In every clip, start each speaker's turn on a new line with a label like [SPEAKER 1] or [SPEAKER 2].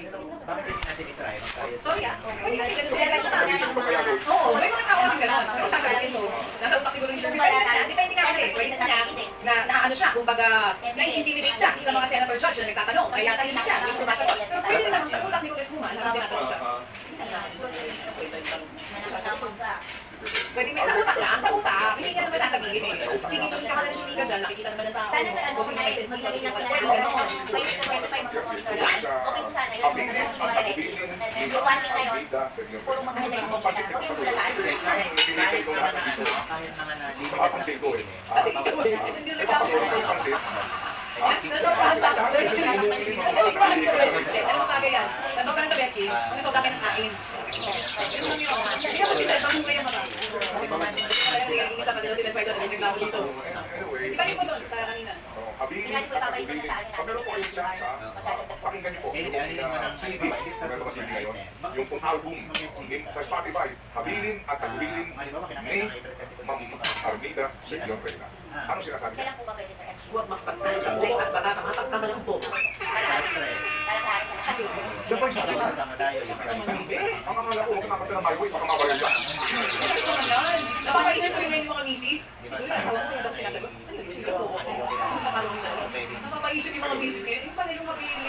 [SPEAKER 1] Bakit hindi natin itry? Mag-trial.
[SPEAKER 2] Sorry pwede kasi ganun. Oo, may mga tao kasi ganun. Pero sasabihin mo, nasa utak siguro yung siya. Depende nga kasi, pwede niya na ano siya, kumbaga, na-intimidate siya sa mga senator judge na nagtatanong. Kaya tayo siya, hindi sumasagot. Pero pwede naman sa utak ni Congresswoman na tinatanong siya. Pwede may sa utak, hindi niya naman sasabihin eh. Sige, sabi ka ka na ng ka dyan, nakikita naman ng tao. Kung sino may sense ng Congresswoman, pwede gano'n.
[SPEAKER 3] Okay po sana yun. One thing na yun, puro maganda yung mga siya. Huwag yung bulalaan.
[SPEAKER 1] Kahit naman na hindi
[SPEAKER 4] Papansin ko eh.
[SPEAKER 2] Hindi rin ako
[SPEAKER 4] Papansin.
[SPEAKER 2] nasobrahan sa Bechi. Nasobrahan sa Bechi. Ano bagay yan? Nasobrahan sa Bechi. Nasobrahan ka ng kain. Hindi ka kasi sa ibang muna yung mga. Kasi isa pa din sila pwede na naglaho dito. Di ba yung po doon sa kanina?
[SPEAKER 3] Pinali ko ipabalik ko na sa akin.
[SPEAKER 4] Pagkaro po kayo chance ha, pakinggan niyo po yung CD, meron ko CD ngayon, yung pong album sa Spotify, Habilin at Tagbilin ni Ma'am Armida Señor Reyna. Ano sinasabi niya?
[SPEAKER 3] Kailan po ba pwede sa FC?
[SPEAKER 2] Huwag makapagpapalagay at baka makapagpamalang po.
[SPEAKER 3] Parang lahat sa lahat.
[SPEAKER 4] Hindi, ang akala ko, huwag nakapagpapalagay ng highway, baka mabagal yan.
[SPEAKER 2] Kasi ito naman. Napapaisip ko yun yung mga misis. Siguro yung asawa ko yung dapat sinasagot. Ano yung sige po? Napapaisip yung mga misis ngayon. Yung pala yung mabili.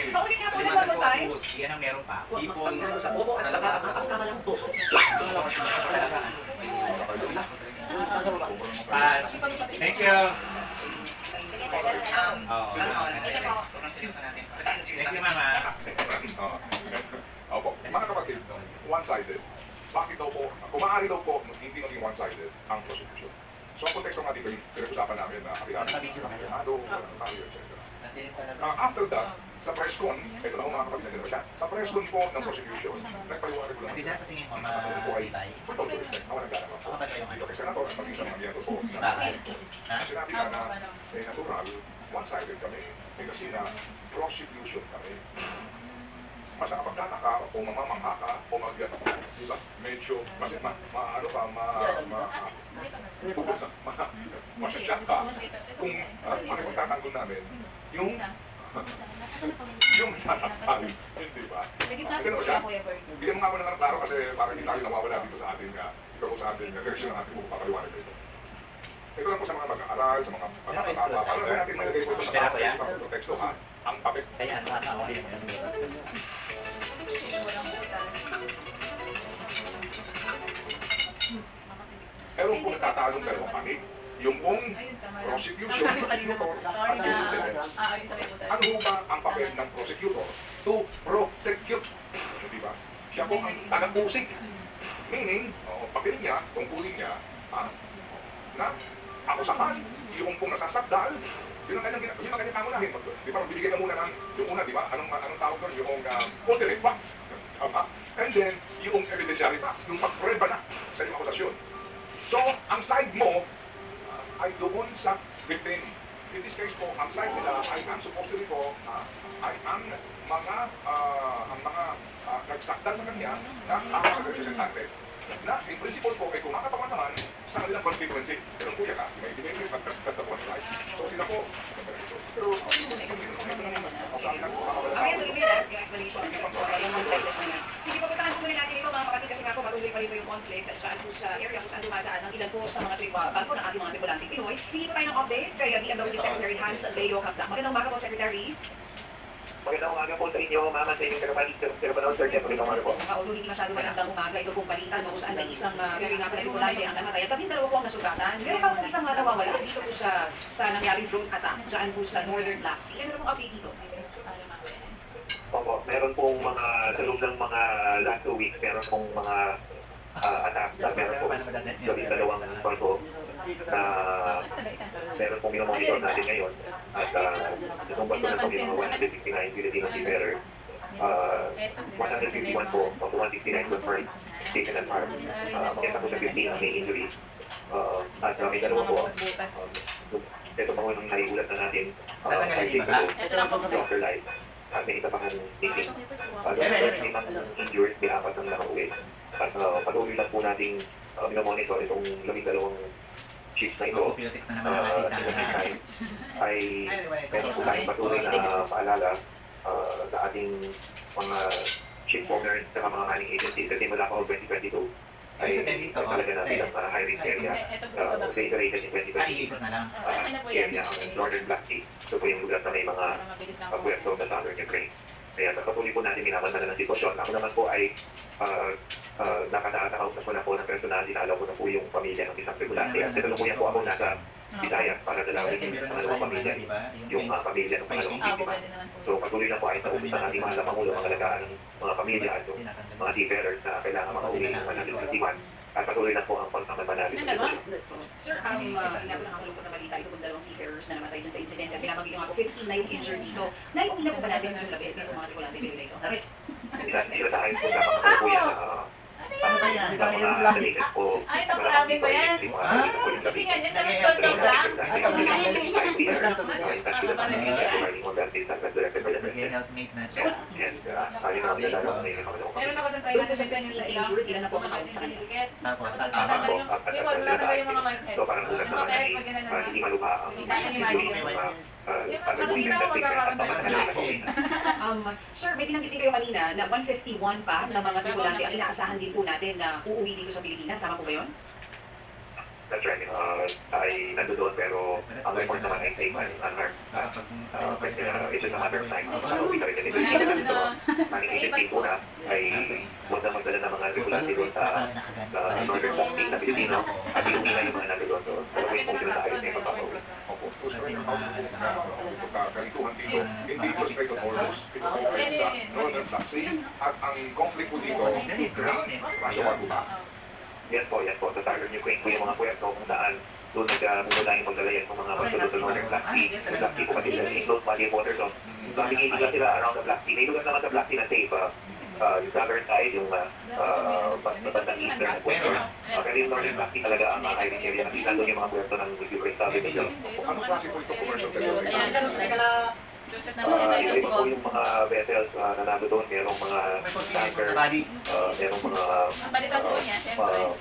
[SPEAKER 2] Paulit nga po na one more time.
[SPEAKER 1] Yan ang meron pa.
[SPEAKER 2] Huwag makapagpamalang sa bobo at baka makapagpamalang po.
[SPEAKER 1] Pass. Thank you.
[SPEAKER 3] Sige, sir, ganun na.
[SPEAKER 1] Thank you, Mama.
[SPEAKER 4] Opo, mga kapatid, one-sided. Bakit daw po, kung maaari daw po, hindi maging one-sided ang prosecution. So ang konteksto nga dito, yung pinag-usapan namin na kapilano, etc. After that, sa press con, ito na po mga kapatid, nandito siya. Sa press con po ng prosecution, nagpaliwanag ko lang.
[SPEAKER 1] Hindi na sa tingin mo,
[SPEAKER 4] Ito po ay,
[SPEAKER 1] matitay.
[SPEAKER 4] for total respect, nawalang gana po.
[SPEAKER 1] Ako ba tayo ngayon?
[SPEAKER 4] Ito kay Senator at maging sa mga miyato po.
[SPEAKER 1] Bakit? Ha?
[SPEAKER 4] Sinabi ka na, natural, one-sided kami. Kasi na, prosecution kami. Mas nakapagtataka o mamamangha ka o di ba? Medyo, mas, ano ka, masyasyak ka kung makipagtatanggol namin yung sasaktan, di ba? Ganun ba siya? Bigyan mo nga ako ng klaro kasi parang hindi tayo nawawala dito sa ating, ito po sa ating version ng ating pagpapaliwanag dito. Ito lang po sa mga mag-aaral, sa mga pagkakatawa. Paano na natin malagay po ito sa konteksto, ha? Ang topic.
[SPEAKER 1] Kaya ano, okay.
[SPEAKER 4] Meron po nagtatalong dalawang panig. Yung pong prosecution, prosecutor, at defense. Ano ho ba ang papel ng prosecutor to prosecute? Di ba? Siya po ang taga-pusik. Meaning, papel niya, tungkulin niya, na akusahan, yung pong nasasakdal, yun ang kanyang kamunahin. Di ba, magbibigay ka muna ng, yung una, di ba, anong tawag doon, yung alternate facts. And then, yung evidentiary facts, yung pagpreba na sa iyong akusasyon. So, ang side mo ay doon sa victim. In this case po, ang side nila ay ang supposedly po ay ang mga nagsakdal sa kanya na representante. Na, in principle po, ay kumakatawan naman sa kanilang constituency. Pero po yan may ibigay pagkaskas sa buwan. So, sila po, pero,
[SPEAKER 2] yung explanation. Sige, pagkakahan po muna natin ito mga kapatid kasi nga po matuloy pa rin po yung conflict at saan po sa area kung saan dumadaan ang ilan po sa mga bangko ng ating mga tribulante Pinoy. Hindi po tayo ng update kaya DMW Secretary Hans Leo Capta. Magandang umaga po, Secretary.
[SPEAKER 5] Magandang umaga po sa inyo, Mama, sa inyong Panood, Sir Jeff. Magandang umaga po.
[SPEAKER 2] Although hindi masyado magandang umaga, ito pong balita kung saan may isang very nga pala tribulante ang namatay at labing dalawa po ang nasugatan. Meron pa pong isang nawawala dito po sa nangyaring drone attack dyan po sa Northern Black Sea. Ano pong update dito?
[SPEAKER 5] Opo, meron pong mga, sa loob ng mga last 2 weeks, meron pong mga attack. Meron pong labing dalawang barko na meron pong minomonitor natin ngayon. At itong barko na itong yung 169 Filipino Seafarer. 151 po, of 169 confirmed, taken at harm. Kaya po sa 15 ang may injury. At may dalawa po. Ito pa po yung naiulat na natin. Dr. Light. At may isa pang meeting. Limang injured, may apat ang nakauwi. At patuloy lang po nating minomonitor itong 12 ships na ito.
[SPEAKER 1] Na naman natin
[SPEAKER 5] Ay meron po tayong patuloy na paalala sa ating mga ship owners at mga manning agencies kasi mula pa 2022 ay talaga natin ang high risk area. Reiterated in 2020
[SPEAKER 1] Ikot na lang.
[SPEAKER 5] area ang Northern Black Sea. Ito po yung lugar na may mga puerto sa Southern Ukraine. Kaya patuloy po natin minamanalan ng sitwasyon. Ako naman po ay nakakausap ko na po ng personal, dinalaw ko na po yung pamilya ng isang tripulante. At tinulungan po ako nasa Visayas para dalawin yung pangalawang pamilya, yung pamilya ng pangalawang biktima. So patuloy na po ay naubos ng ating mga Pangulo, mga alagaan ng mga pamilya at yung mga seafarers na kailangan makauwi ng kanilang ultiman. At patuloy na po ang pagkakamanalig.
[SPEAKER 2] Sir, inapakalungkot na balita ito kung dalawang seafarers na namatay dyan sa insidente. Binabagay yung ako, 15 na yung injured dito. Naiuwi na po ba natin yung labit dito mga tripulante Pinoy ito?
[SPEAKER 5] Sila sa akin po dapat makakuya
[SPEAKER 1] Ano ba yan?
[SPEAKER 5] sa mga dalikat po.
[SPEAKER 3] Ay, napakalagay ba yan? Hindi nga, yan naman control ka.
[SPEAKER 1] Nag-helpmate na siya.
[SPEAKER 3] Meron ako ng tayo
[SPEAKER 2] Doon po sa 15 injured, ilan na po ang nakauwi sa kanila?
[SPEAKER 1] Tapos,
[SPEAKER 5] So parang ulat naman ay hindi maluha ang
[SPEAKER 2] Sir, may binanggit kayo kanina na 151 pa na mga tripulante ang inaasahan din po natin na uuwi dito sa Pilipinas. Tama po ba yun?
[SPEAKER 5] That's right. Ay nandoon pero ang report naman ay safe and unharmed. It's just a matter of time. We rin din ito. Maning agency po na ay huwag na magdala ng mga tripulante doon sa Northern Black Sea na Pilipino at iuwi na yung mga nandoon doon. Pero wait kung sila sa ayos na yung pagpapauli.
[SPEAKER 4] Opo, gusto rin ang pagkakalituhan dito. Hindi po Strait of Hormuz, ito po ay sa Northern Black Sea. At ang conflict po dito, Ukraine, Russia, ba?
[SPEAKER 5] Yan po. Sa Southern Ukraine po yung mga puerto kung saan doon nagmumula yung pagdalayan ng mga barko sa Northern Black Sea. Sa Black Sea po kasi sila in close body of water zone. Nakikita sila around the Black Sea. May lugar naman sa Black Sea na safe. Yung southern side, yung bandang eastern na puerto. Pero yung Northern Black Sea talaga ang high risk area. Nakita doon yung mga puerto ng Ukraine sa
[SPEAKER 4] Anong klase po ito commercial vessel?
[SPEAKER 5] Iba po yung mga vessels na nando doon. Merong mga tanker, merong mga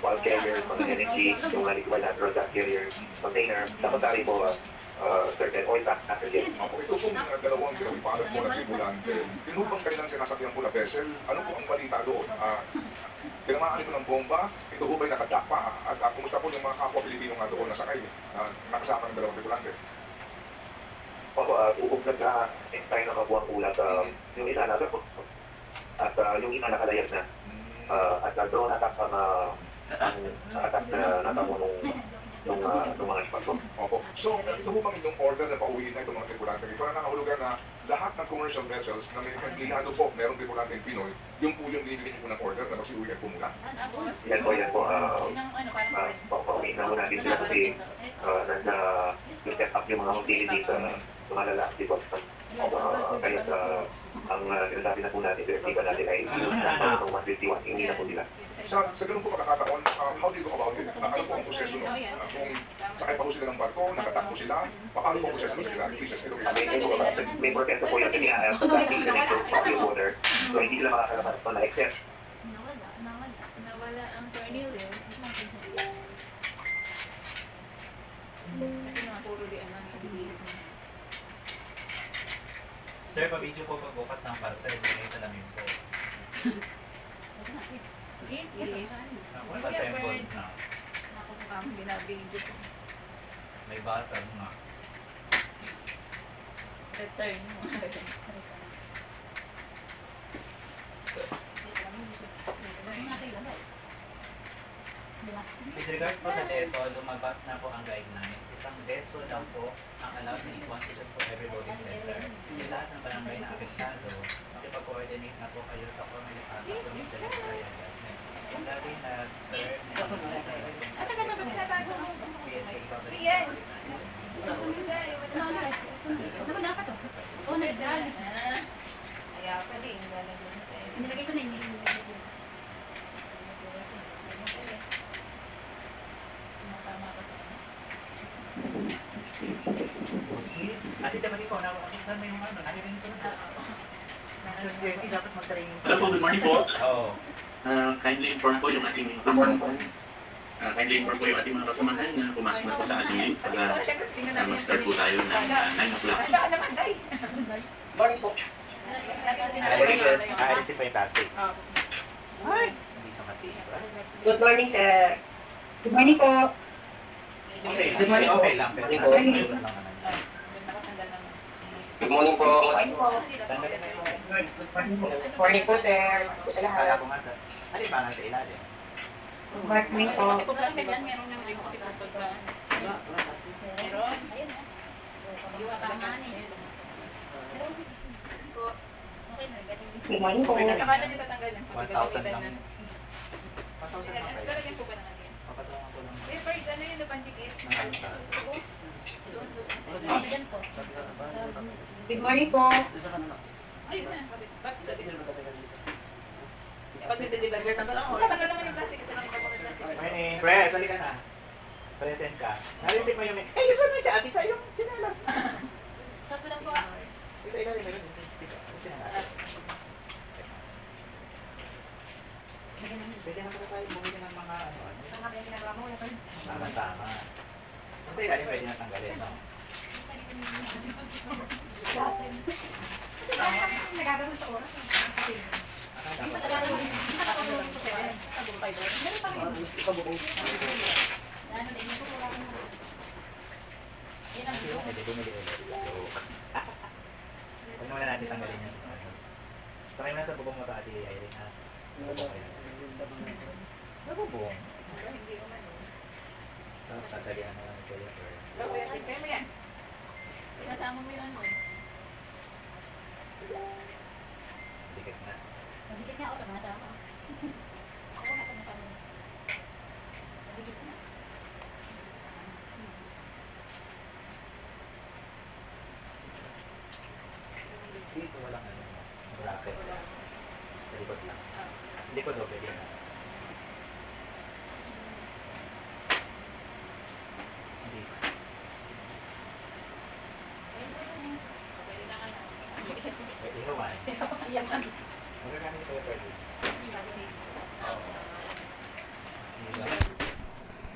[SPEAKER 5] bulk carriers, mga LNG, yung mga liquid natural gas carriers, container. Tapos tari po certain oil tanker din.
[SPEAKER 4] Ito pong dalawang sinawipalat po na tripulante. Tinupang kanilang sinasakyan po na vessel. Ano po ang balita doon? Tinamaan ito ng bomba, ito po ba'y nakadapa? At kumusta po yung mga kapwa Pilipino nga doon na sakay na nakasama ng dalawang tripulante?
[SPEAKER 5] Opo, uog tayo nakabuang ulat. Yung isa nasa po. At yung isa nakalayag na. At drone attack ang attack na natamo nung mga sponsor.
[SPEAKER 4] Opo. So, ito po bang inyong order na pauwiin na itong mga tripulante? Ito na nakahulugan na lahat ng commercial vessels na may empleyado po, merong tripulante ng Pinoy, yung po yung binibigyan niyo po ng order na magsiuwian po muna.
[SPEAKER 5] Yan po. Pauwiin na muna din sila kasi nag-set up yung mga utilities mga lalaki po. Kaya ang sinasabi na po natin, direktiba natin ay ng 151, hindi na po nila.
[SPEAKER 4] Sa ganun po pagkakataon, how do you go about it? Ano po ang proseso nun? Kung sakay pa po sila ng barko, nakatakbo sila, paano po ang proseso nun sa kanila? Please,
[SPEAKER 5] May proseso po yung kanya sa dating connection of your water. So hindi sila makakalabas ito na except
[SPEAKER 3] Nawala ang tornilyo. Kasi puro di ano sa gilid mo.
[SPEAKER 1] Sir, pa-video po pagbukas ng parcel may salamin po.
[SPEAKER 3] Yes.
[SPEAKER 1] Wala ba sa phones na?
[SPEAKER 3] Ako po kami binabidyo ko.
[SPEAKER 1] May basag nga.
[SPEAKER 3] Return mo.
[SPEAKER 1] With regards po sa DESO, lumabas na po ang guidelines. Isang DESO lang po ang allowed na i-constitute for every voting center. Yung lahat ng barangay na apektado, makipag-coordinate na po kayo sa Community Necessary Adjustment. Kung dati nag-serve na
[SPEAKER 3] Asa ka ba pinatago mo?
[SPEAKER 1] PSA Public
[SPEAKER 3] Rian!
[SPEAKER 1] Organization.
[SPEAKER 3] Dapat to? Oo, nagdala. Kaya pwede, nilagyan mo tayo. Nilagay ko na yung nilagay ko. Tama ka sa ano?
[SPEAKER 1] Busi? Ate, naman ikaw na kung saan may mga ano, narinig ko na. Sir Jesse, dapat mag-training
[SPEAKER 6] Hello po, good morning po.
[SPEAKER 1] Oo.
[SPEAKER 6] Kindly inform po yung ating mga kasamahan. Kindly inform po yung ating mga kasamahan na pumasok na po sa ating link para mag-start po tayo ng 9 o'clock.
[SPEAKER 3] Basta ka naman, day.
[SPEAKER 2] Morning po.
[SPEAKER 1] Aalisin pa yung plastic. Ay! Hindi siya matibay.
[SPEAKER 2] Good morning, sir.
[SPEAKER 3] Good morning po.
[SPEAKER 1] Okay,
[SPEAKER 2] Good morning po.
[SPEAKER 1] okay lang. Pero nasa likod lang naman.
[SPEAKER 5] Good morning po.
[SPEAKER 1] Tanggalin na yung
[SPEAKER 2] Good morning po, sir. Sa
[SPEAKER 1] Akala
[SPEAKER 2] lahat.
[SPEAKER 1] ko nga sa... Alin ba nga sa ilalim?
[SPEAKER 3] Good morning po.
[SPEAKER 7] Kasi kung plastic yan, meron nang libo kasi pasod ka. Meron? Ayun na. Iwa ka naman eh. Okay na, galing.
[SPEAKER 3] Good morning po.
[SPEAKER 7] Nakakala niyo tatanggalin.
[SPEAKER 1] 1,000 lang. 1,000 lang kayo.
[SPEAKER 7] Lalagyan po ba naman yan?
[SPEAKER 1] Papatulungan ko lang.
[SPEAKER 7] Eh, Ferg, ano yun? Napandikit? Doon. Yan po.
[SPEAKER 3] Good morning po.
[SPEAKER 7] Ayun na. Ba't pag nagde-deliver?
[SPEAKER 1] Sige, tanggal ako.
[SPEAKER 7] Tanggal naman yung plastic. Ito lang yung plastic.
[SPEAKER 1] Morning. Pre, sali ka na. Present ka. Narisip mo yung... Eh, gusto mo siya. Atin sa yung sinalas.
[SPEAKER 7] Saan ko lang po?
[SPEAKER 1] Yung sa ilalim. Yung sinalas. Pwede na pala tayo bumili ng mga ano. Tama. Yung sa ilalim pwede na tanggalin, no?
[SPEAKER 3] Nagagawa sa oras.
[SPEAKER 1] Pwede bumili ulit. Huwag muna natin tanggalin yun. Sakay mo na sa bubong mo ito, Ate Irene, ha? Sa bubong. Tapos tatalian mo lang ito yung birds.
[SPEAKER 7] Kaya mo yan. Kasama mo yun mo.
[SPEAKER 1] Dikit na.
[SPEAKER 3] Magigit nga ako sa mga sama. Ako nga ito masama. Magigit na.
[SPEAKER 1] Dito walang ano, bracket. Sa likod lang. Likod o pwede na. Hindi. Pwede hawan. Magagamit ko yung pwede. Oo. Diba?